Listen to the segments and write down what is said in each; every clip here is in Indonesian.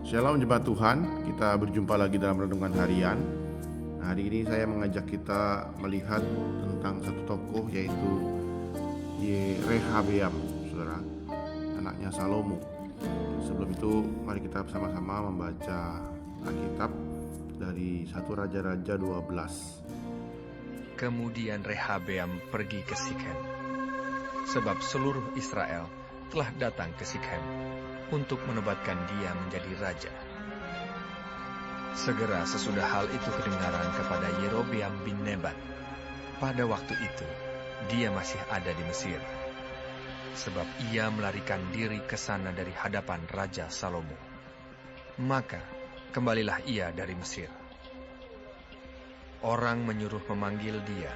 Shalom jemaat Tuhan, kita berjumpa lagi dalam renungan harian. Hari ini saya mengajak kita melihat tentang satu tokoh, yaitu Rehabeam, saudara, anaknya Salomo. Sebelum itu mari kita bersama-sama membaca Alkitab dari 1 Raja-Raja 12. Kemudian Rehabeam pergi ke Sikhem, sebab seluruh Israel telah datang ke Sikhem untuk menobatkan dia menjadi raja. Segera sesudah hal itu kedengaran kepada Yerobeam bin Nebat. Pada waktu itu, dia masih ada di Mesir, sebab ia melarikan diri ke sana dari hadapan Raja Salomo. Maka kembalilah ia dari Mesir. Orang menyuruh memanggil dia.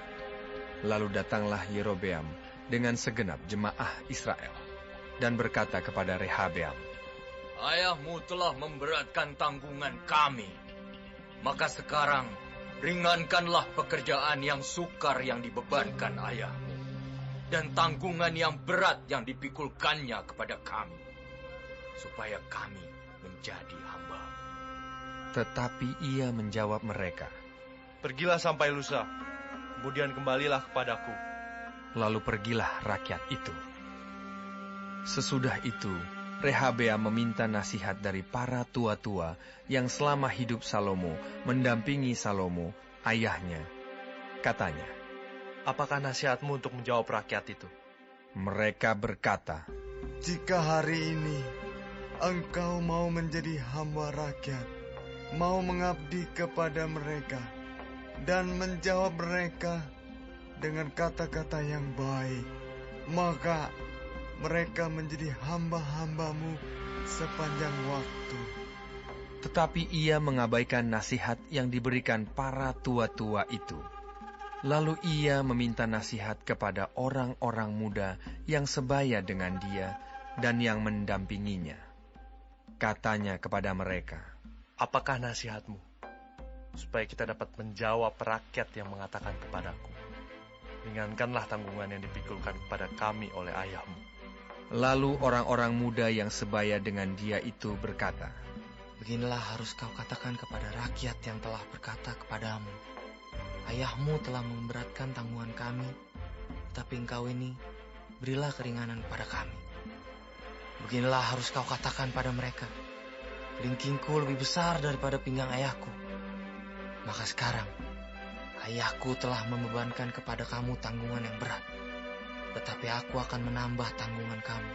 Lalu datanglah Yerobeam dengan segenap jemaah Israel dan berkata kepada Rehabeam, "Ayahmu telah memberatkan tanggungan kami. Maka sekarang ringankanlah pekerjaan yang sukar yang dibebankan ayahmu, dan tanggungan yang berat yang dipikulkannya kepada kami, supaya kami menjadi hamba." Tetapi ia menjawab mereka, "Pergilah sampai lusa, kemudian kembalilah kepadaku." Lalu pergilah rakyat itu. Sesudah itu, Rehabeam meminta nasihat dari para tua-tua yang selama hidup Salomo mendampingi Salomo, ayahnya. Katanya, "Apakah nasihatmu untuk menjawab rakyat itu?" mereka berkata, "Jika hari ini engkau mau menjadi hamba rakyat, mau mengabdi kepada mereka, dan menjawab mereka dengan kata-kata yang baik, maka mereka menjadi hamba-hambamu sepanjang waktu." Tetapi ia mengabaikan nasihat yang diberikan para tua-tua itu. Lalu ia meminta nasihat kepada orang-orang muda yang sebaya dengan dia dan yang mendampinginya. Katanya kepada mereka, "Apakah nasihatmu, supaya kita dapat menjawab rakyat yang mengatakan kepadaku, 'Ringankanlah tanggungan yang dipikulkan kepada kami oleh ayahmu'?" Lalu orang-orang muda yang sebaya dengan dia itu berkata, "Beginilah harus kau katakan kepada rakyat yang telah berkata kepadamu, 'Ayahmu telah memberatkan tanggungan kami, tetapi engkau ini berilah keringanan kepada kami.' Beginilah harus kau katakan pada mereka, 'Kelingkingku lebih besar daripada pinggang ayahku. Maka sekarang, ayahku telah membebankan kepada kamu tanggungan yang berat, tetapi aku akan menambah tanggungan kamu.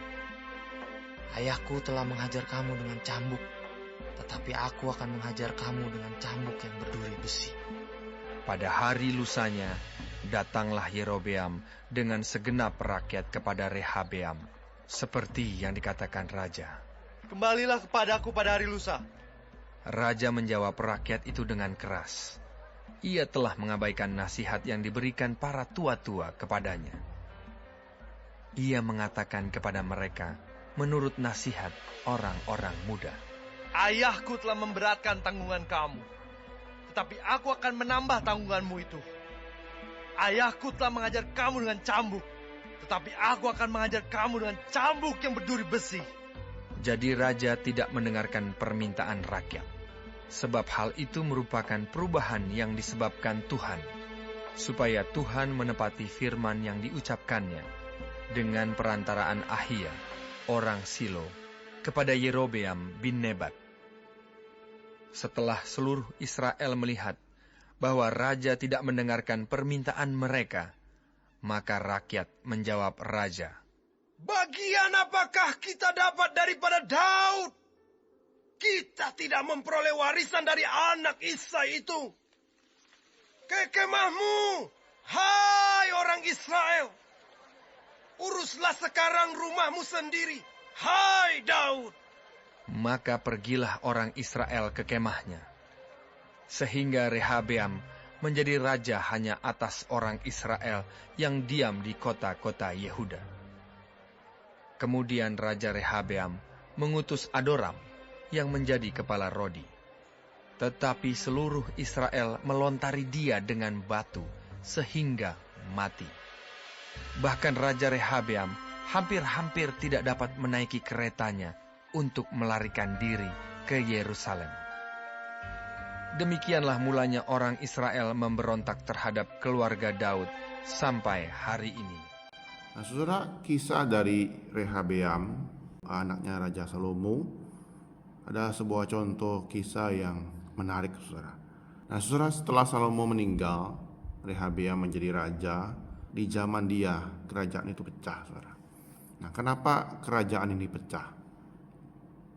Ayahku telah menghajar kamu dengan cambuk, tetapi aku akan menghajar kamu dengan cambuk yang berduri besi." Pada hari lusanya, datanglah Yerobeam dengan segenap rakyat kepada Rehabeam, seperti yang dikatakan raja. "Kembalilah kepadaku pada hari lusa." Raja menjawab rakyat itu dengan keras. Ia telah mengabaikan nasihat yang diberikan para tua-tua kepadanya. Ia mengatakan kepada mereka menurut nasihat orang-orang muda, "Ayahku telah memberatkan tanggungan kamu, tetapi aku akan menambah tanggunganmu itu. Ayahku telah mengajar kamu dengan cambuk, tetapi aku akan mengajar kamu dengan cambuk yang berduri besi." Jadi raja tidak mendengarkan permintaan rakyat, sebab hal itu merupakan perubahan yang disebabkan Tuhan, supaya Tuhan menepati firman yang diucapkannya dengan perantaraan Ahia, orang Silo, kepada Yerobeam bin Nebat. Setelah seluruh Israel melihat bahwa raja tidak mendengarkan permintaan mereka, maka rakyat menjawab raja, "Bagian apakah kita dapat daripada Daud? Kita tidak memperoleh warisan dari anak Isai itu. Kekemahmu, hai orang Israel! Uruslah sekarang rumahmu sendiri, hai Daud!" Maka pergilah orang Israel ke kemahnya, sehingga Rehabeam menjadi raja hanya atas orang Israel yang diam di kota-kota Yehuda. Kemudian Raja Rehabeam mengutus Adoram yang menjadi kepala Rodi. Tetapi seluruh Israel melontari dia dengan batu sehingga mati. Bahkan Raja Rehabeam hampir-hampir tidak dapat menaiki keretanya untuk melarikan diri ke Yerusalem. Demikianlah mulanya orang Israel memberontak terhadap keluarga Daud sampai hari ini. Nah, saudara, kisah dari Rehabeam, anaknya Raja Salomo, ada sebuah contoh kisah yang menarik, saudara. Nah, saudara, setelah Salomo meninggal, Rehabeam menjadi raja. Di zaman dia, kerajaan itu pecah, saudara. Nah, kenapa kerajaan ini pecah?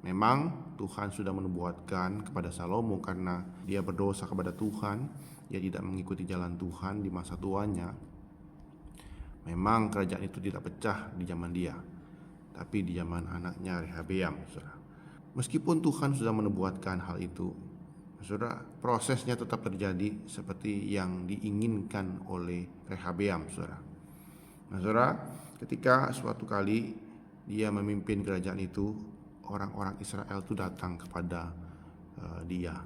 Memang Tuhan sudah menubuatkan kepada Salomo karena dia berdosa kepada Tuhan, dia tidak mengikuti jalan Tuhan di masa tuanya. Memang kerajaan itu tidak pecah di zaman dia, tapi di zaman anaknya Rehabeam, saudara. Meskipun Tuhan sudah menubuatkan hal itu, saudara, prosesnya tetap terjadi seperti yang diinginkan oleh Rehabeam, saudara. Nah, saudara, ketika suatu kali dia memimpin kerajaan itu, orang-orang Israel itu datang kepada dia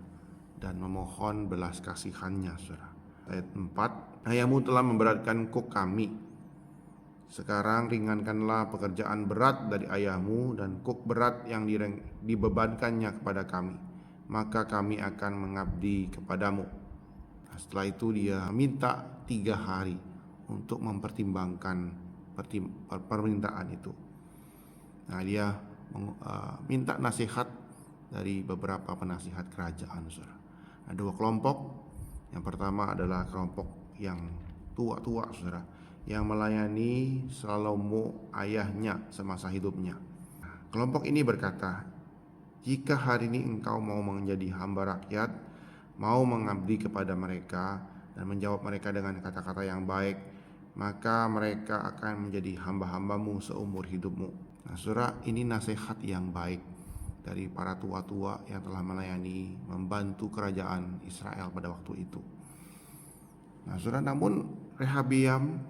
dan memohon belas kasihannya, saudara. Ayat 4, ayahmu telah memberatkan kuk kami. Sekarang ringankanlah pekerjaan berat dari ayahmu dan kuk berat yang dibebankannya kepada kami. Maka kami akan mengabdi kepadamu. Nah, setelah itu dia minta 3 hari untuk mempertimbangkan permintaan itu. Nah, dia minta nasihat dari beberapa penasihat kerajaan, saudara. Ada 2 kelompok. Yang pertama adalah kelompok yang tua-tua, saudara, yang melayani Salomo ayahnya semasa hidupnya. Kelompok ini berkata, jika hari ini engkau mau menjadi hamba rakyat, mau mengabdi kepada mereka dan menjawab mereka dengan kata-kata yang baik, maka mereka akan menjadi hamba-hambamu seumur hidupmu. Nah, saudara, ini nasihat yang baik dari para tua-tua yang telah melayani, membantu kerajaan Israel pada waktu itu. Nah, saudara, namun Rehabeam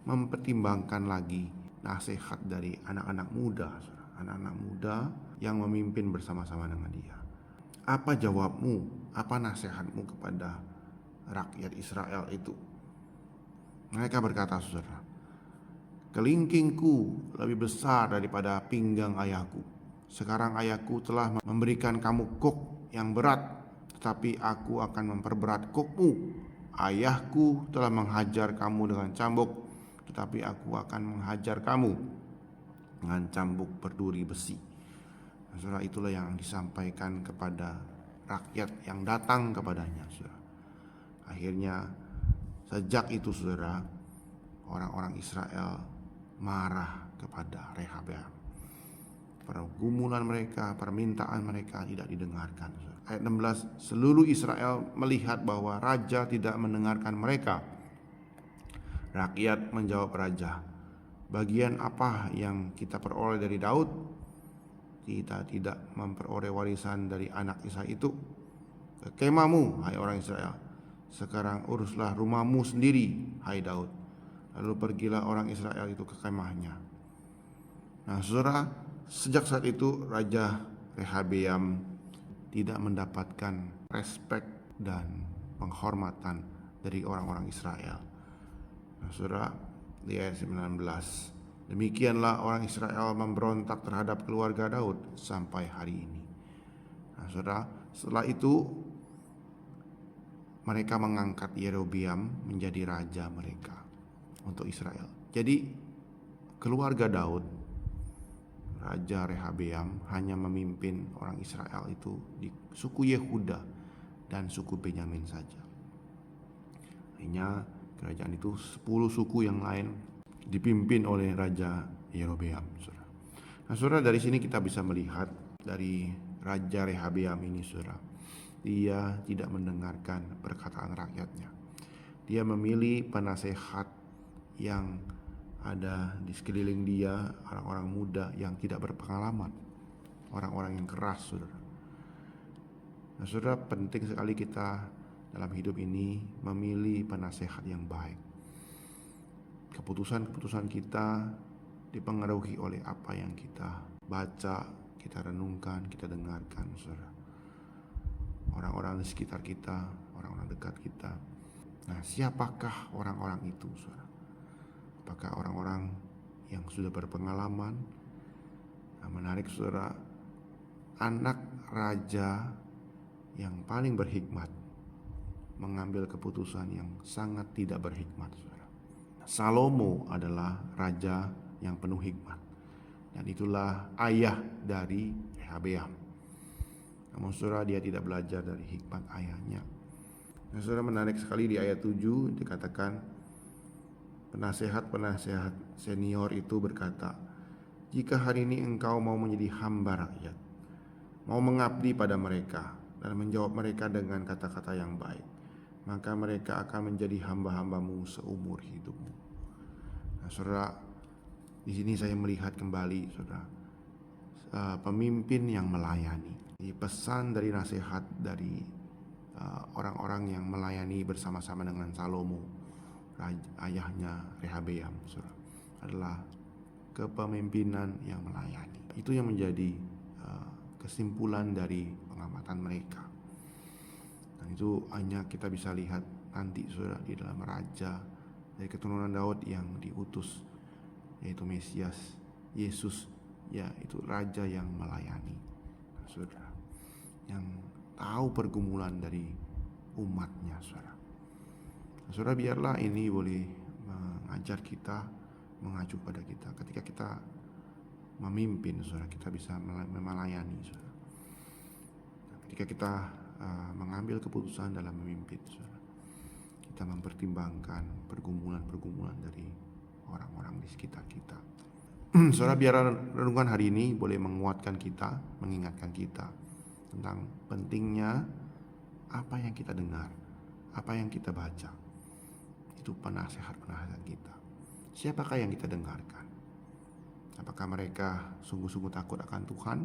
mempertimbangkan lagi nasihat dari anak-anak muda, saudara. Anak-anak muda yang memimpin bersama-sama dengan dia. Apa jawabmu? Apa nasihatmu kepada rakyat Israel itu? Mereka berkata, saudara, kelingkingku lebih besar daripada pinggang ayahku. Sekarang ayahku telah memberikan kamu kuk yang berat, tetapi aku akan memperberat kukmu. Ayahku telah menghajar kamu dengan cambuk, tetapi aku akan menghajar kamu dengan cambuk berduri besi. Nah, saudara, itulah yang disampaikan kepada rakyat yang datang kepadanya, saudara. Akhirnya sejak itu, saudara, orang-orang Israel marah kepada Rehabeam. Pergumulan mereka, permintaan mereka tidak didengarkan, saudara. Ayat 16, seluruh Israel melihat bahwa raja tidak mendengarkan mereka. Rakyat menjawab raja, bagian apa yang kita peroleh dari Daud? Kita tidak memperoleh warisan dari anak Isai itu. Ke kemahmu, hai orang Israel. Sekarang uruslah rumahmu sendiri, hai Daud. Lalu pergilah orang Israel itu ke kemahnya. Nah, saudara, sejak saat itu Raja Rehabeam tidak mendapatkan respek dan penghormatan dari orang-orang Israel. Nah, saudara, di ayat 19, demikianlah orang Israel memberontak terhadap keluarga Daud sampai hari ini. Nah, saudara, setelah itu mereka mengangkat Yerobeam menjadi raja mereka untuk Israel. Jadi keluarga Daud, Raja Rehabeam, hanya memimpin orang Israel itu di suku Yehuda dan suku Benyamin saja. Akhirnya kerajaan itu 10 suku yang lain dipimpin oleh Raja Yerobeam, saudara. Nah, saudara, dari sini kita bisa melihat dari Raja Rehabeam ini, saudara, dia tidak mendengarkan perkataan rakyatnya. Dia memilih penasehat yang ada di sekeliling dia, orang-orang muda yang tidak berpengalaman, orang-orang yang keras, saudara. Nah, saudara, penting sekali kita dalam hidup ini memilih penasehat yang baik. Keputusan-keputusan kita dipengaruhi oleh apa yang kita baca, kita renungkan, kita dengarkan, saudara. Orang-orang di sekitar kita, orang-orang dekat kita. Nah, siapakah orang-orang itu, saudara? Apakah orang-orang yang sudah berpengalaman? Nah, menarik, saudara, anak raja yang paling berhikmat mengambil keputusan yang sangat tidak berhikmat, saudara. Salomo adalah raja yang penuh hikmat, dan itulah ayah dari Rehabeam. Namun saudara, dia tidak belajar dari hikmat ayahnya. Nah, saudara, menarik sekali di ayat 7 dikatakan penasehat-penasehat senior itu berkata, "Jika hari ini engkau mau menjadi hamba rakyat, mau mengabdi pada mereka dan menjawab mereka dengan kata-kata yang baik, maka mereka akan menjadi hamba-hambamu seumur hidupmu." Nah, saudara, di sini saya melihat kembali, saudara, pemimpin yang melayani. Ini pesan dari nasihat dari orang-orang yang melayani bersama-sama dengan Salomo, ayahnya Rehabeam, saudara, adalah kepemimpinan yang melayani. Itu yang menjadi kesimpulan dari pengamatan mereka. Dan itu hanya kita bisa lihat nanti, saudara, di dalam raja dari keturunan Daud yang diutus, yaitu Mesias, Yesus, yaitu raja yang melayani, saudara, yang tahu pergumulan dari umatnya, saudara. Saudara, biarlah ini boleh mengajar kita, mengacu pada kita ketika kita memimpin, saudara, kita bisa melayani, saudara. Ketika kita mengambil keputusan dalam memimpin, saudara, kita mempertimbangkan pergumulan-pergumulan dari orang-orang di sekitar kita. Saudara, biar renungan hari ini boleh menguatkan kita, mengingatkan kita tentang pentingnya apa yang kita dengar, apa yang kita baca. Itu penasehat-penasehat kita. Siapakah yang kita dengarkan? Apakah mereka sungguh-sungguh takut akan Tuhan,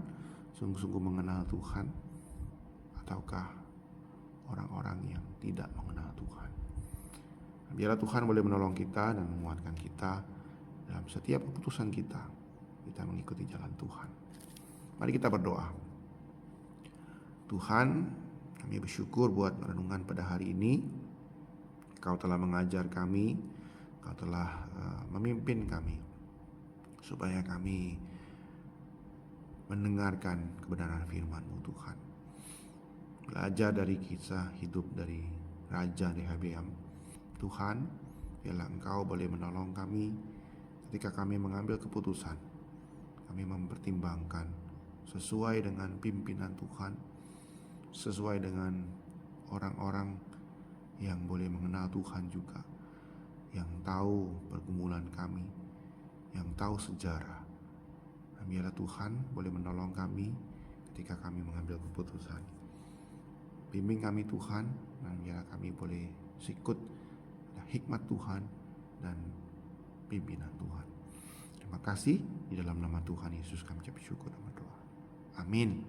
sungguh-sungguh mengenal Tuhan, ataukah orang-orang yang tidak mengenal Tuhan? Biarlah Tuhan boleh menolong kita dan menguatkan kita dalam setiap keputusan kita mengikuti jalan Tuhan. Mari kita berdoa. Tuhan, kami bersyukur buat renungan pada hari ini. Kau telah mengajar kami, Kau telah memimpin kami, supaya kami mendengarkan kebenaran firman-Mu, Tuhan. Belajar dari kisah hidup dari Raja Rehabeam. Tuhan, biarlah Engkau boleh menolong kami ketika kami mengambil keputusan. Kami mempertimbangkan sesuai dengan pimpinan Tuhan, sesuai dengan orang-orang yang boleh mengenal Tuhan juga, yang tahu pergumulan kami, yang tahu sejarah. Dan biarlah Tuhan boleh menolong kami ketika kami mengambil keputusan. Bimbing kami, Tuhan, dan biarlah kami boleh sikut hikmat Tuhan dan pimpinan Tuhan. Terima kasih, di dalam nama Tuhan Yesus kami ucap syukur dan berdoa. Amin.